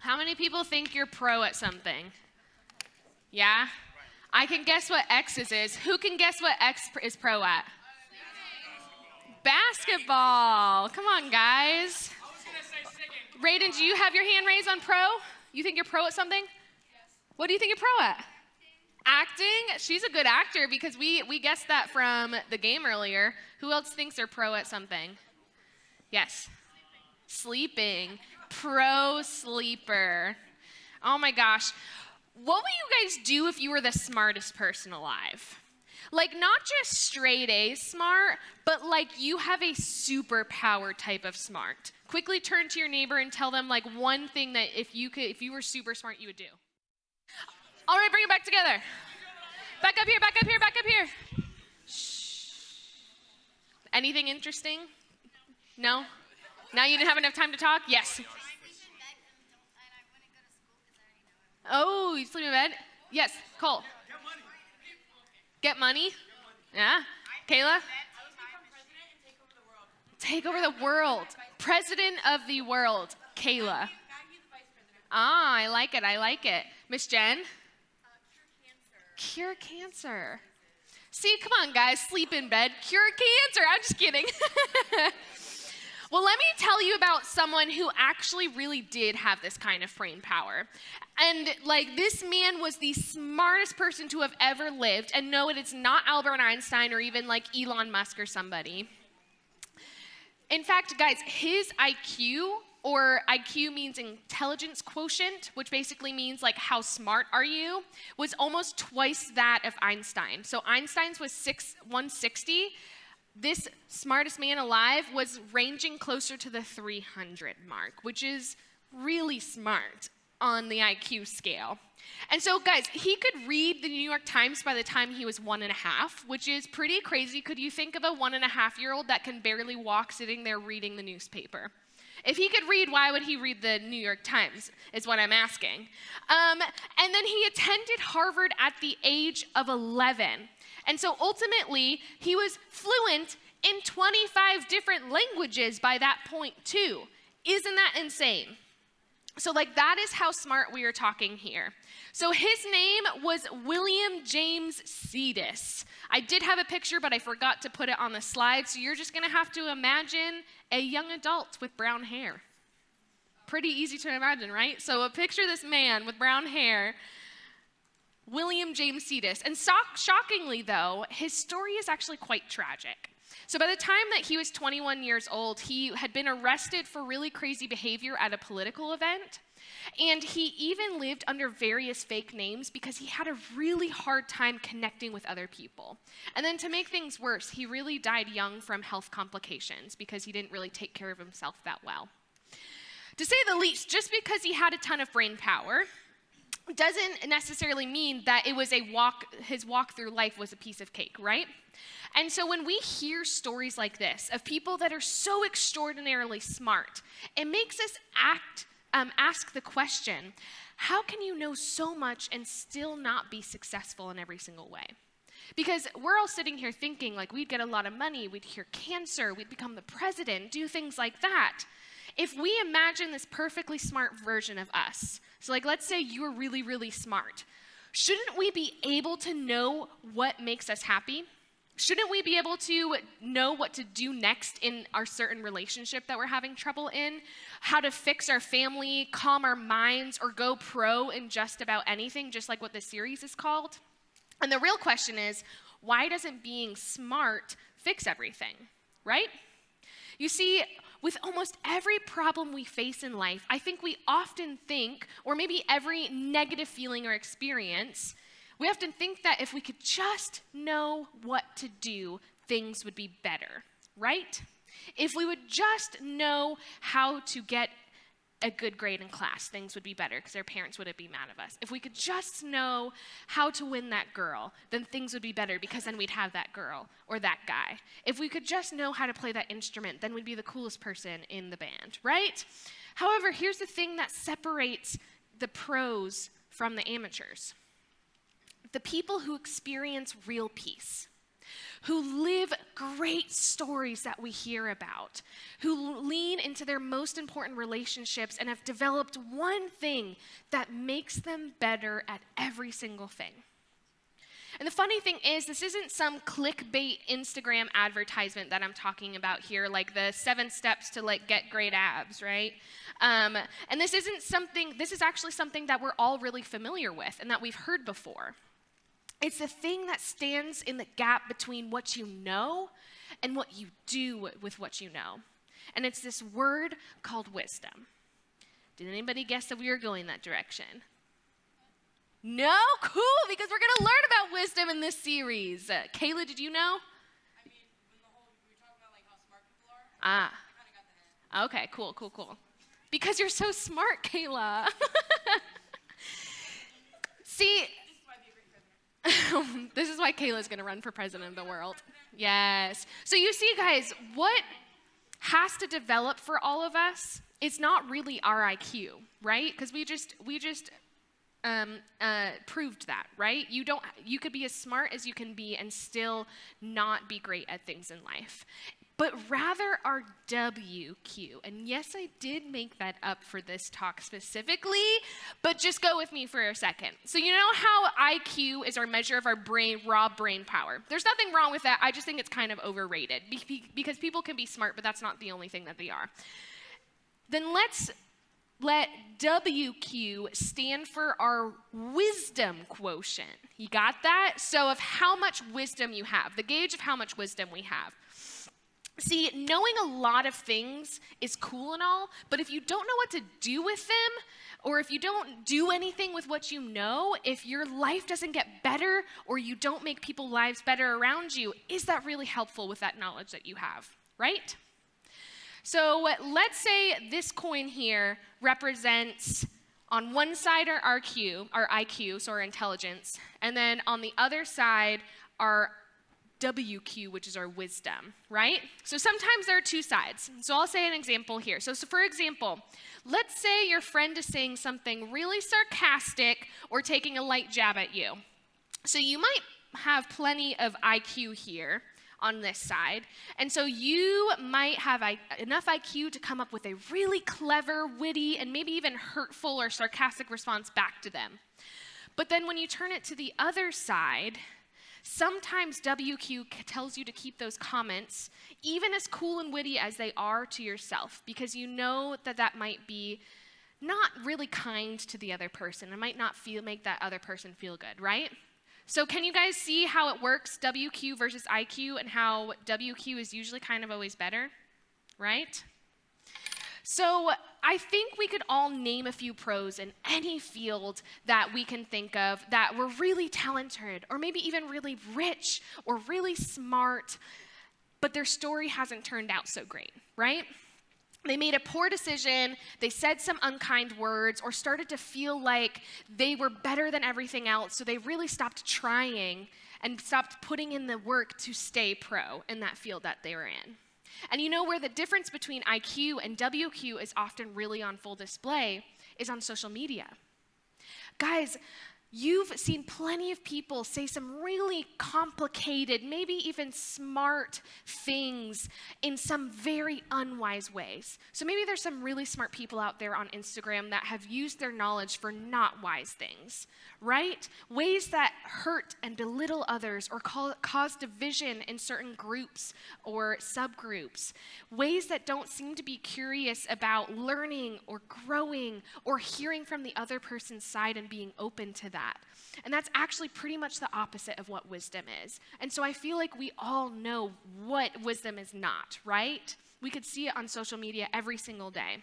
How many people think you're pro at something? Yeah? I can guess what X's is. Who can guess what X is pro at? Basketball. Come on, guys. Raiden, do you have your hand raised on pro? You think you're pro at something? What do you think you're pro at? Acting? She's a good actor because we guessed that from the game earlier. Who else thinks they're pro at something? Yes. Sleeping. Pro sleeper. Oh my gosh. What would you guys do if you were the smartest person alive? Like, not just straight A smart, but like you have a superpower type of smart. Quickly turn to your neighbor and tell them like one thing that if you were super smart, you would do. All right, bring it back together. Back up here, back up here, back up here. Shh. Anything interesting? No? Now you didn't have enough time to talk? Yes. Oh, you sleep in bed? Yes, Cole. Get money? Yeah. Kayla? Take over the world. President of the world. Kayla. Ah, I like it, I like it. Miss Jen? Cure cancer. See, come on, guys, sleep in bed. Cure cancer. I'm just kidding. Well, let me tell you about someone who actually really did have this kind of brain power. And like this man was the smartest person to have ever lived. And no, it is not Albert Einstein or even like Elon Musk or somebody. In fact, guys, his IQ, or IQ means intelligence quotient, which basically means like how smart are you, was almost twice that of Einstein. So Einstein's was 160. This smartest man alive was ranging closer to the 300 mark, which is really smart on the IQ scale. And so, guys, he could read the New York Times by the time he was 1.5, which is pretty crazy. Could you think of a 1.5-year-old that can barely walk sitting there reading the newspaper? If he could read, why would he read the New York Times, is what I'm asking. And then he attended Harvard at the age of 11. And so ultimately, he was fluent in 25 different languages by that point, too. Isn't that insane? So, like, that is how smart we are talking here. So his name was William James Cetus. I did have a picture, but I forgot to put it on the slide, so you're just going to have to imagine a young adult with brown hair. Pretty easy to imagine, right? So a picture of this man with brown hair, William James Cetus. And shockingly, though, his story is actually quite tragic. So by the time that he was 21 years old, he had been arrested for really crazy behavior at a political event. And he even lived under various fake names because he had a really hard time connecting with other people. And then to make things worse, he really died young from health complications because he didn't really take care of himself that well. To say the least, just because he had a ton of brain power doesn't necessarily mean that it was his walk through life was a piece of cake, right? And so when we hear stories like this of people that are so extraordinarily smart, it makes us ask the question, how can you know so much and still not be successful in every single way? Because we're all sitting here thinking like we'd get a lot of money, we'd cure cancer, we'd become the president, do things like that. If we imagine this perfectly smart version of us, so like let's say you were really, really smart, shouldn't we be able to know what makes us happy? Shouldn't we be able to know what to do next in our certain relationship that we're having trouble in? How to fix our family, calm our minds, or go pro in just about anything, just like what this series is called? And the real question is, why doesn't being smart fix everything, right? You see, with almost every problem we face in life, I think we often think, or maybe every negative feeling or experience, we often think that if we could just know what to do, things would be better, right? If we would just know how to get a good grade in class, things would be better because our parents wouldn't be mad at us. If we could just know how to win that girl, then things would be better because then we'd have that girl or that guy. If we could just know how to play that instrument, then we'd be the coolest person in the band, right? However, here's the thing that separates the pros from the amateurs. The people who experience real peace, who live great stories that we hear about, who lean into their most important relationships and have developed one thing that makes them better at every single thing. And the funny thing is, this isn't some clickbait Instagram advertisement that I'm talking about here, like the 7 steps to get great abs, right? And this is actually something that we're all really familiar with and that we've heard before. It's the thing that stands in the gap between what you know and what you do with what you know. And it's this word called wisdom. Did anybody guess that we were going that direction? No? Cool, because we're going to learn about wisdom in this series. Kayla, did you know? I mean, when we were talking about how smart people are, I kind of got the hint. Okay, cool. Because you're so smart, Kayla. See, this is why Kayla's going to run for president of the world. Yes. So you see, guys, what has to develop for all of us is not really our IQ, right? Because we just proved that, right? You could be as smart as you can be and still not be great at things in life. But rather our WQ. And yes, I did make that up for this talk specifically, but just go with me for a second. So you know how IQ is our measure of our raw brain power? There's nothing wrong with that. I just think it's kind of overrated because people can be smart, but that's not the only thing that they are. Then let's let WQ stand for our wisdom quotient. You got that? So of how much wisdom you have, the gauge of how much wisdom we have. See, knowing a lot of things is cool and all, but if you don't know what to do with them, or if you don't do anything with what you know, if your life doesn't get better, or you don't make people's lives better around you, is that really helpful with that knowledge that you have, right? So let's say this coin here represents on one side our IQ, so our intelligence, and then on the other side our WQ, which is our wisdom, right? So sometimes there are two sides. So I'll say an example here. So for example, let's say your friend is saying something really sarcastic or taking a light jab at you. So you might have plenty of IQ here on this side. And so you might have enough IQ to come up with a really clever, witty, and maybe even hurtful or sarcastic response back to them. But then when you turn it to the other side, sometimes WQ tells you to keep those comments, even as cool and witty as they are, to yourself, because you know that might be not really kind to the other person. It might not make that other person feel good, right? So can you guys see how it works, WQ versus IQ, and how WQ is usually kind of always better, right? So I think we could all name a few pros in any field that we can think of that were really talented, or maybe even really rich, or really smart, but their story hasn't turned out so great, right? They made a poor decision, they said some unkind words, or started to feel like they were better than everything else, so they really stopped trying and stopped putting in the work to stay pro in that field that they were in. And you know where the difference between IQ and WQ is often really on full display is on social media. Guys, you've seen plenty of people say some really complicated, maybe even smart things in some very unwise ways. So maybe there's some really smart people out there on Instagram that have used their knowledge for not wise things, right? Ways that hurt and belittle others or cause division in certain groups or subgroups. Ways that don't seem to be curious about learning or growing or hearing from the other person's side and being open to that. And that's actually pretty much the opposite of what wisdom is. And so I feel like we all know what wisdom is not, right? We could see it on social media every single day.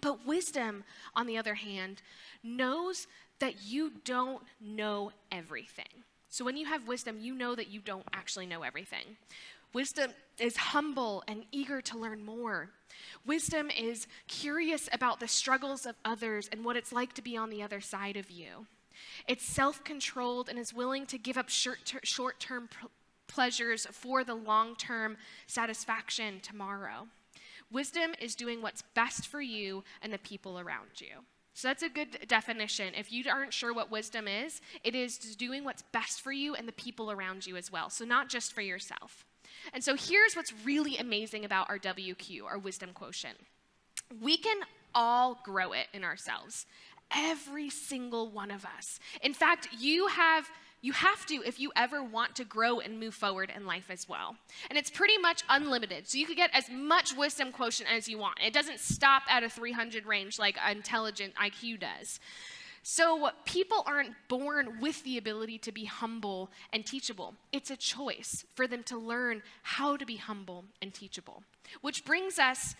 But wisdom, on the other hand, knows that you don't know everything. So when you have wisdom, you know that you don't actually know everything. Wisdom is humble and eager to learn more. Wisdom is curious about the struggles of others and what it's like to be on the other side of you. It's self-controlled and is willing to give up short-term pleasures for the long-term satisfaction tomorrow. Wisdom is doing what's best for you and the people around you. So that's a good definition. If you aren't sure what wisdom is, it is doing what's best for you and the people around you as well. So not just for yourself. And so here's what's really amazing about our WQ, our wisdom quotient. We can all grow it in ourselves. Every single one of us. In fact, you have to if you ever want to grow and move forward in life as well. And it's pretty much unlimited. So you could get as much wisdom quotient as you want. It doesn't stop at a 300 range like intelligent IQ does. So people aren't born with the ability to be humble and teachable. It's a choice for them to learn how to be humble and teachable. Which brings us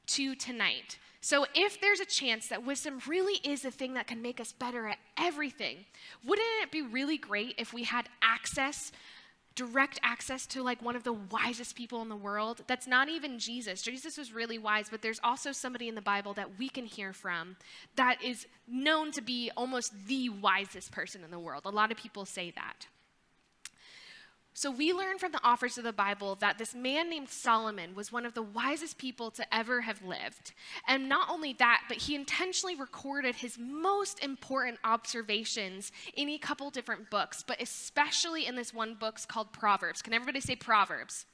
to tonight. So if there's a chance that wisdom really is the thing that can make us better at everything, wouldn't it be really great if we had direct access to like one of the wisest people in the world? That's not even Jesus. Jesus was really wise, but there's also somebody in the Bible that we can hear from that is known to be almost the wisest person in the world. A lot of people say that. So we learn from the authors of the Bible that this man named Solomon was one of the wisest people to ever have lived. And not only that, but he intentionally recorded his most important observations in a couple different books, but especially in this one book called Proverbs. Can everybody say Proverbs?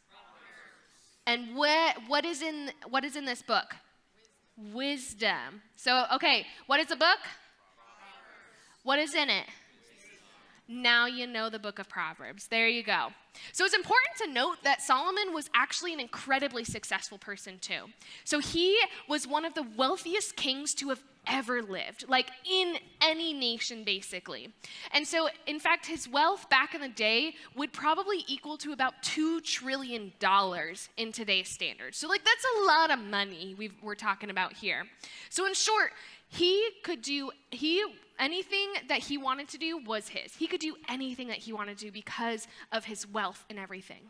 And what is in this book? Wisdom. So, okay, what is the book? What is in it? Now you know the book of Proverbs. There you go. So it's important to note that Solomon was actually an incredibly successful person too. So he was one of the wealthiest kings to have ever lived, like in any nation basically. And so in fact, his wealth back in the day would probably equal to about $2 trillion in today's standards. So like that's a lot of money we're talking about here. So in short, anything that he wanted to do was his. He could do anything that he wanted to do because of his wealth and everything.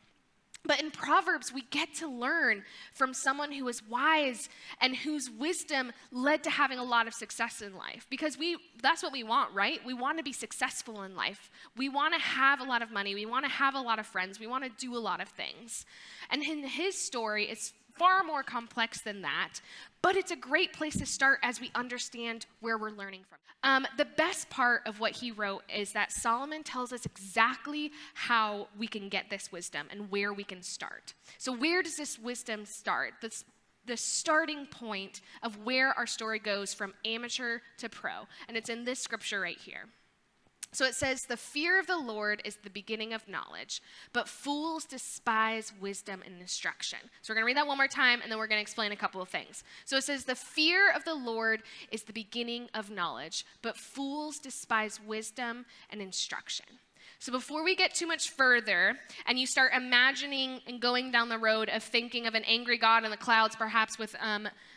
But in Proverbs, we get to learn from someone who is wise and whose wisdom led to having a lot of success in life. Because that's what we want, right? We want to be successful in life. We want to have a lot of money. We want to have a lot of friends. We want to do a lot of things. And in his story, it's far more complex than that, but it's a great place to start as we understand where we're learning from. The best part of what he wrote is that Solomon tells us exactly how we can get this wisdom and where we can start. So where does this wisdom start? The starting point of where our story goes from amateur to pro, and it's in this scripture right here. So it says, the fear of the Lord is the beginning of knowledge, but fools despise wisdom and instruction. So we're going to read that one more time, and then we're going to explain a couple of things. So it says, the fear of the Lord is the beginning of knowledge, but fools despise wisdom and instruction. So before we get too much further, and you start imagining and going down the road of thinking of an angry God in the clouds, perhaps with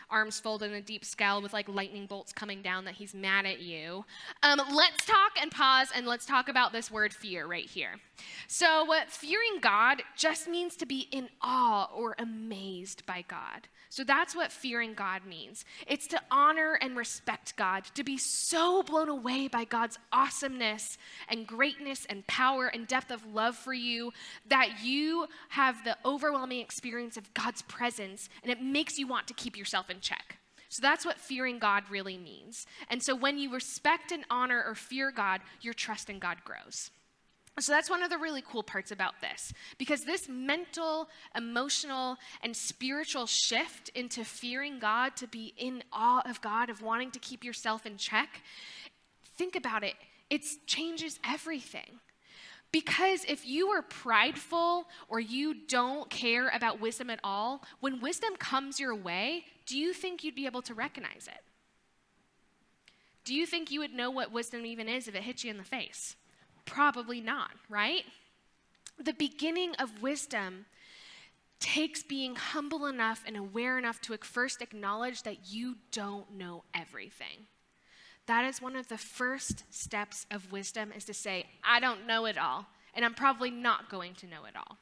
arms folded in a deep scowl with like lightning bolts coming down that he's mad at you, let's talk and pause and let's talk about this word fear right here. So fearing God just means to be in awe or amazed by God. So that's what fearing God means. It's to honor and respect God, to be so blown away by God's awesomeness and greatness and power and depth of love for you that you have the overwhelming experience of God's presence, and it makes you want to keep yourself in check. So that's what fearing God really means. And so when you respect and honor or fear God, your trust in God grows. So that's one of the really cool parts about this, because this mental, emotional, and spiritual shift into fearing God, to be in awe of God, of wanting to keep yourself in check, think about it, it changes everything. Because if you are prideful or you don't care about wisdom at all, when wisdom comes your way, do you think you'd be able to recognize it? Do you think you would know what wisdom even is if it hit you in the face? Probably not, right? The beginning of wisdom takes being humble enough and aware enough to first acknowledge that you don't know everything. That is one of the first steps of wisdom, is to say, I don't know it all, and I'm probably not going to know it all.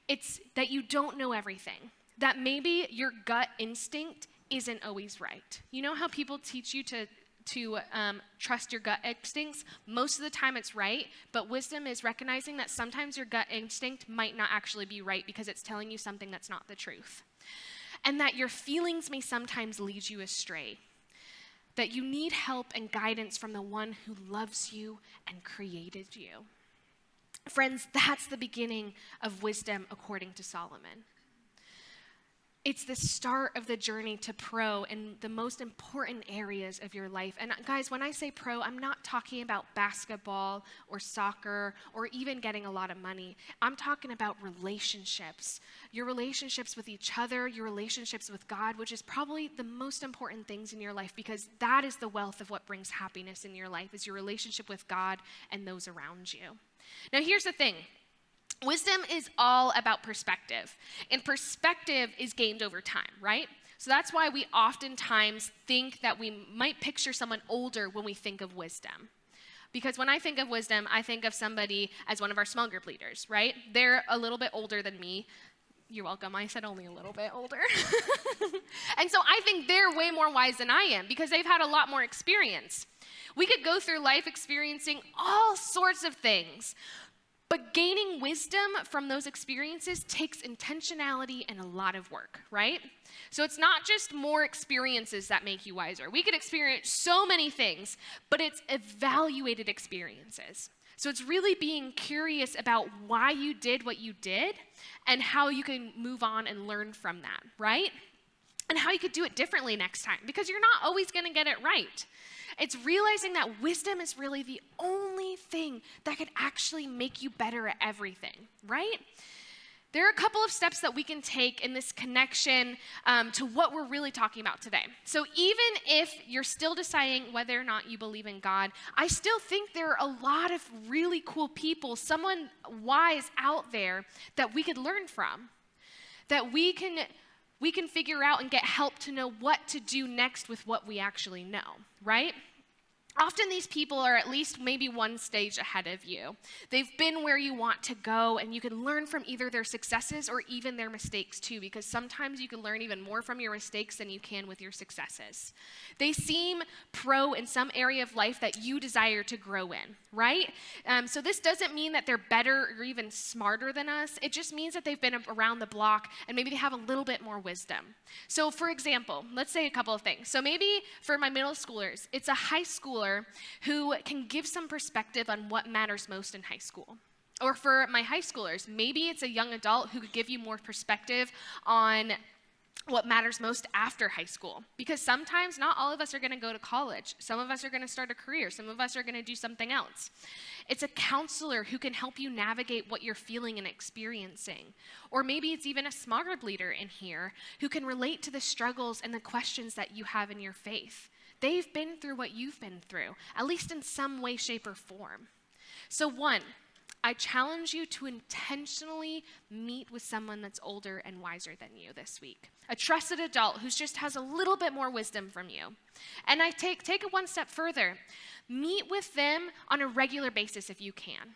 It's that you don't know everything, that maybe your gut instinct isn't always right. You know how people teach you to trust your gut instincts? Most of the time it's right, but wisdom is recognizing that sometimes your gut instinct might not actually be right because it's telling you something that's not the truth. And that your feelings may sometimes lead you astray. that you need help and guidance from the one who loves you and created you. Friends, that's the beginning of wisdom according to Solomon. It's the start of the journey to pro in the most important areas of your life. And guys, when I say pro, I'm not talking about basketball or soccer or even getting a lot of money. I'm talking about relationships. Your relationships with each other, your relationships with God, which is probably the most important things in your life, because that is the wealth of what brings happiness in your life, is your relationship with God and those around you. Now, here's the thing. Wisdom is all about perspective, and perspective is gained over time, right? So that's why we oftentimes think that we might picture someone older when we think of wisdom. Because when I think of wisdom, I think of somebody as one of our small group leaders, right? They're a little bit older than me. You're welcome. I said only a little bit older. And so I think they're way more wise than I am because they've had a lot more experience. We could go through life experiencing all sorts of things, but gaining wisdom from those experiences takes intentionality and a lot of work, right? So it's not just more experiences that make you wiser. We could experience so many things, but it's evaluated experiences. So it's really being curious about why you did what you did and how you can move on and learn from that, right? And how you could do it differently next time, because you're not always going to get it right. It's realizing that wisdom is really the only thing that could actually make you better at everything, right? There are a couple of steps that we can take in this connection to what we're really talking about today. So even if you're still deciding whether or not you believe in God, I still think there are a lot of really cool people, someone wise out there that we could learn from, that we can figure out and get help to know what to do next with what we actually know, right? Often these people are at least maybe one stage ahead of you. They've been where you want to go, and you can learn from either their successes or even their mistakes too, because sometimes you can learn even more from your mistakes than you can with your successes. They seem pro in some area of life that you desire to grow in, right? So this doesn't mean that they're better or even smarter than us. It just means that they've been around the block and maybe they have a little bit more wisdom. So for example, let's say a couple of things. So maybe for my middle schoolers, it's a high schooler who can give some perspective on what matters most in high school. Or for my high schoolers, maybe it's a young adult who could give you more perspective on what matters most after high school. Because sometimes not all of us are going to go to college. Some of us are going to start a career. Some of us are going to do something else. It's a counselor who can help you navigate what you're feeling and experiencing. Or maybe it's even a small group leader in here who can relate to the struggles and the questions that you have in your faith. They've been through what you've been through, at least in some way, shape, or form. So one, I challenge you to intentionally meet with someone that's older and wiser than you this week. A trusted adult who just has a little bit more wisdom from you. And I take it one step further. Meet with them on a regular basis if you can.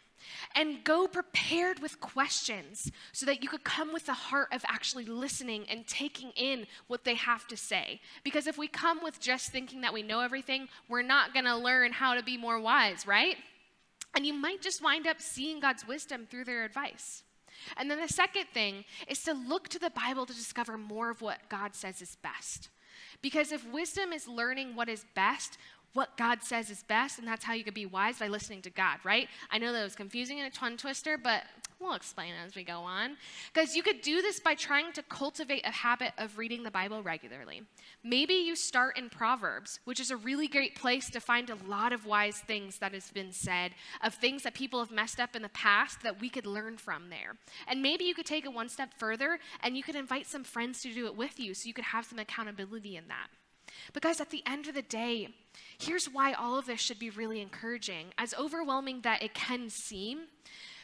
And go prepared with questions so that you could come with the heart of actually listening and taking in what they have to say. Because if we come with just thinking that we know everything, we're not going to learn how to be more wise, right? And you might just wind up seeing God's wisdom through their advice. And then the second thing is to look to the Bible to discover more of what God says is best. Because if wisdom is learning what is best, what God says is best, and that's how you can be wise, by listening to God, right? I know that was confusing and a tongue twister, but we'll explain as we go on. Because you could do this by trying to cultivate a habit of reading the Bible regularly. Maybe you start in Proverbs, which is a really great place to find a lot of wise things that has been said, of things that people have messed up in the past that we could learn from there. And maybe you could take it one step further, and you could invite some friends to do it with you, so you could have some accountability in that. But guys, at the end of the day, here's why all of this should be really encouraging. As overwhelming that it can seem,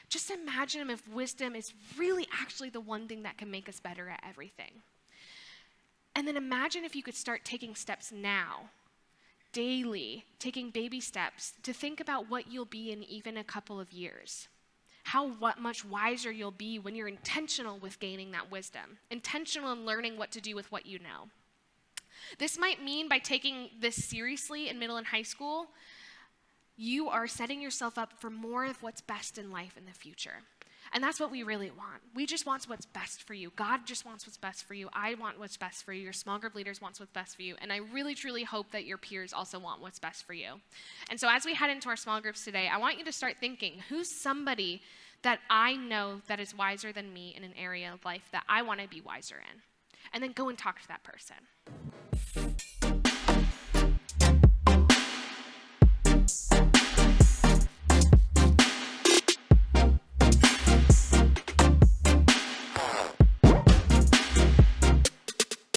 just imagine if wisdom is really actually the one thing that can make us better at everything. And then imagine if you could start taking steps now, daily, taking baby steps to think about what you'll be in even a couple of years. What much wiser you'll be when you're intentional with gaining that wisdom, intentional in learning what to do with what you know. This might mean by taking this seriously in middle and high school, you are setting yourself up for more of what's best in life in the future. And that's what we really want. We just want what's best for you. God just wants what's best for you. I want what's best for you. Your small group leaders want what's best for you. And I really, truly hope that your peers also want what's best for you. And so as we head into our small groups today, I want you to start thinking, who's somebody that I know that is wiser than me in an area of life that I want to be wiser in? And then go and talk to that person.